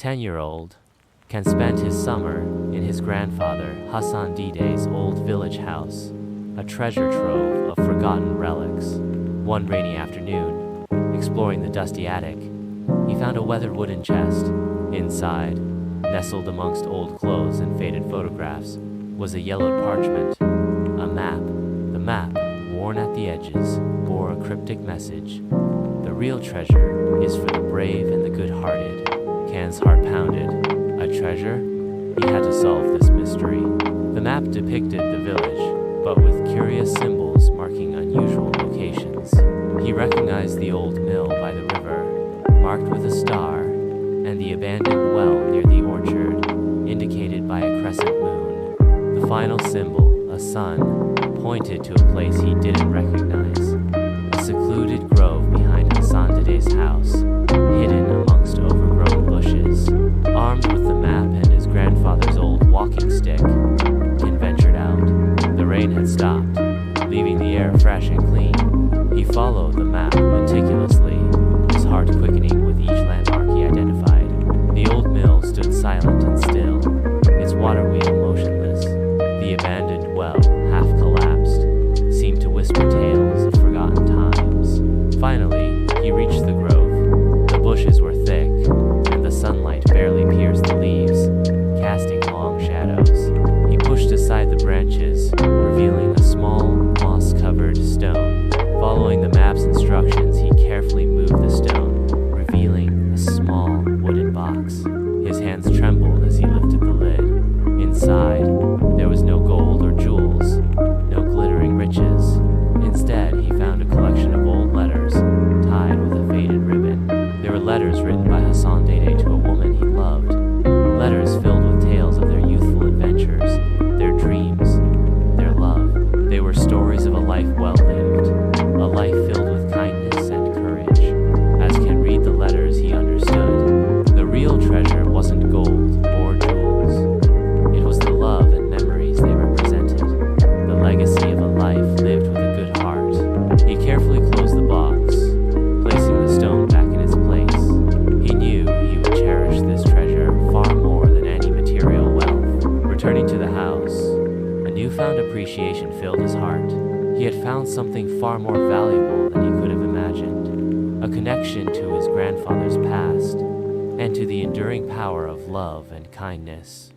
10-year-old can spend his summer in his grandfather Hassan Dide's old village house, a treasure trove of forgotten relics. One rainy afternoon, exploring the dusty attic, he found a weathered wooden chest. Inside, nestled amongst old clothes and faded photographs, was a yellowed parchment, a map. The map, worn at the edges, bore a cryptic message. The real treasure is for the brave and the good-hearted. Ken's heart pounded. A treasure? He had to solve this mystery. The map depicted the village, but with curious symbols marking unusual locations. He recognized the old mill by the river, marked with a star, and the abandoned well near the orchard, indicated by a crescent moon. The final symbol, a sun, pointed to a place he didn't recognize. A secluded grove behind Hassan Dide's house, hidden amongst overgrown bushes. Armed with the map and his grandfather's old walking stick, Ken ventured out. The rain had stopped, leaving the air fresh and clean. He followed the map meticulously, his heart quickening with each landmark he identified. The old mill stood silent and still, its water wheel motionless. The abandoned well, half collapsed, seemed to whisper tales of forgotten times. Finally, he reached the grove. The bushes were thick, and the sunlight barely pierced the leaves, casting long shadows. He pushed aside the branches, revealing a small, moss-covered stone. Following the map's instructions, he carefully moved the stone, revealing a small wooden box. His hands trembled as he lifted the lid. Inside, there was no gold or jewels, no glittering riches. Instead, he found a collection of old letters, tied with a faded ribbon. There were letters written by Hassan Dide to a woman he loved, letters filled with tales of their youthful adventures, their dreams, their love. They were stories of a life well lived, a life filled with kindness and courage. As Ken read the letters, he understood. The real treasure wasn't gold or jewels. It was the love and memories they represented, the legacy of a life lived with a good heart. He carefully closed the box, placing the stone back in its place. He knew he would cherish this treasure far more than any material wealth. Returning to the house, a newfound appreciation filled his heart. He had found something far more valuable than he could have imagined, a connection to his grandfather's past and to the enduring power of love and kindness.